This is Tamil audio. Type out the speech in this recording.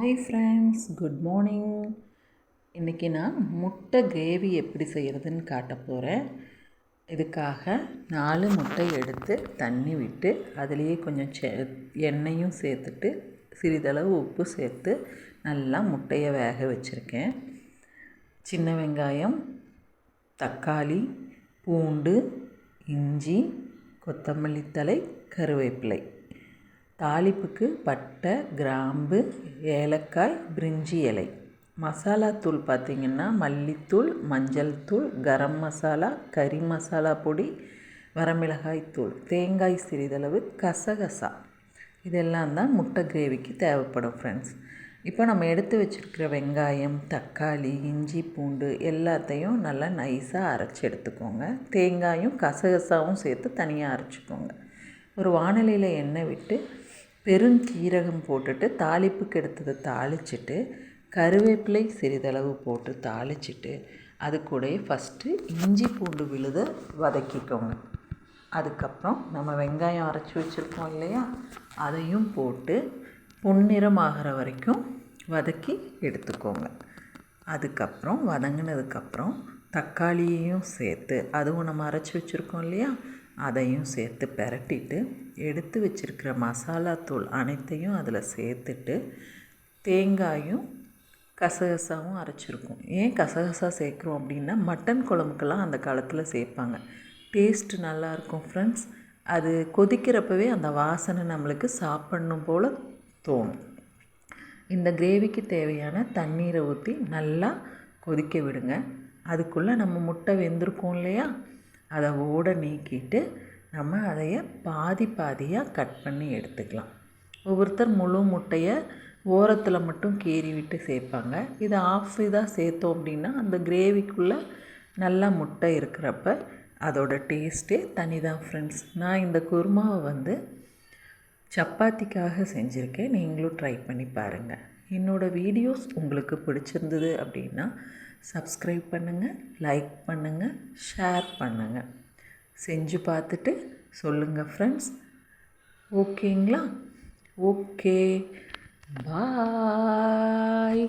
Hi friends, good morning. இன்றைக்கி நான் முட்டை கிரேவி எப்படி செய்கிறதுன்னு காட்ட போகிறேன். இதுக்காக 4 முட்டை எடுத்து தண்ணி விட்டு அதுலேயே கொஞ்சம் எண்ணெயும் சேர்த்துட்டு சிறிதளவு உப்பு சேர்த்து நல்லா முட்டையை வேக வச்சுருக்கேன். சின்ன வெங்காயம், தக்காளி, பூண்டு, இஞ்சி, கொத்தமல்லி தழை, கருவேப்பிலை. தாளிப்புக்கு பட்டை, கிராம்பு, ஏலக்காய், பிரிஞ்சி இலை. மசாலா தூள் பார்த்திங்கன்னா மல்லித்தூள், மஞ்சள் தூள், கரம் மசாலா, கறி மசாலா பொடி, வரமிளகாய் தூள், தேங்காய் சிறிதளவு, கசகசா. இதெல்லாம் தான் முட்டை கிரேவிக்கு தேவைப்படும் ஃப்ரெண்ட்ஸ். இப்போ நம்ம எடுத்து வச்சுருக்கிற வெங்காயம், தக்காளி, இஞ்சி, பூண்டு எல்லாத்தையும் நல்லா நைஸாக அரைச்சி எடுத்துக்கோங்க. தேங்காயும் கசகசாவும் சேர்த்து தனியாக அரைச்சிக்கோங்க. ஒரு வாணலியில் எண்ணெய் விட்டு பெருஞ்சீரகம் போட்டுட்டு தாளிப்புக்கு எடுத்ததை தாளிச்சிட்டு கருவேப்பிலை சிறிதளவு போட்டு தாளிச்சிட்டு அது கூட ஃபஸ்ட்டு இஞ்சி பூண்டு விழுதை வதக்கிக்கோங்க. அதுக்கப்புறம் நம்ம வெங்காயம் அரைச்சி வச்சுருக்கோம் இல்லையா, அதையும் போட்டு பொன்னிறமாகிற வரைக்கும் வதக்கி எடுத்துக்கோங்க. அதுக்கப்புறம் வதங்கினதுக்கப்புறம் தக்காளியையும் சேர்த்து அதுவும் நம்ம அரைச்சி வச்சுருக்கோம் இல்லையா, அதையும் சேர்த்து பெரட்டிட்டு எடுத்து வச்சுருக்கிற மசாலா தூள் அனைத்தையும் அதில் சேர்த்துட்டு தேங்காயும் கசகசாவும் அரைச்சிருக்கோம். ஏன் கசகசா சேர்க்குறோம் அப்படின்னா மட்டன் குழம்புக்கெல்லாம் அந்த காலத்தில் சேர்ப்பாங்க. டேஸ்ட்டு நல்லாயிருக்கும் ஃப்ரெண்ட்ஸ். அது கொதிக்கிறப்பவே அந்த வாசனை நம்மளுக்கு சாப்பிட்ணும் போல் தோணும். இந்த கிரேவிக்கு தேவையான தண்ணீரை ஊற்றி நல்லா கொதிக்க விடுங்க. அதுக்குள்ளே நம்ம முட்டை வெந்திருக்கோம் இல்லையா, அதை நீக்கிட்டு நம்ம அதைய பாதியாக கட் பண்ணி எடுத்துக்கலாம். ஒவ்வொருத்தர் முழு முட்டையை ஓரத்தில் மட்டும் கீறி விட்டு சேர்ப்பாங்க. இதை ஆஃப் இதாக சேர்த்தோம் அப்படின்னா அந்த கிரேவிக்குள்ளே நல்லா முட்டை இருக்கிறப்ப அதோட டேஸ்ட்டே தனி தான் ஃப்ரெண்ட்ஸ். நான் இந்த குருமாவை சப்பாத்திக்காக செஞ்சுருக்கேன். நீங்களும் ட்ரை பண்ணி பாருங்கள். என்னோடய வீடியோஸ் உங்களுக்கு பிடிச்சிருந்தது அப்படின்னா சப்ஸ்கிரைப் பண்ணுங்கள், லைக் பண்ணுங்கள், ஷேர் பண்ணுங்கள். செஞ்சு பார்த்துட்டு சொல்லுங்கள் ஃப்ரெண்ட்ஸ். ஓகேங்களா? ஓகே, பாய்.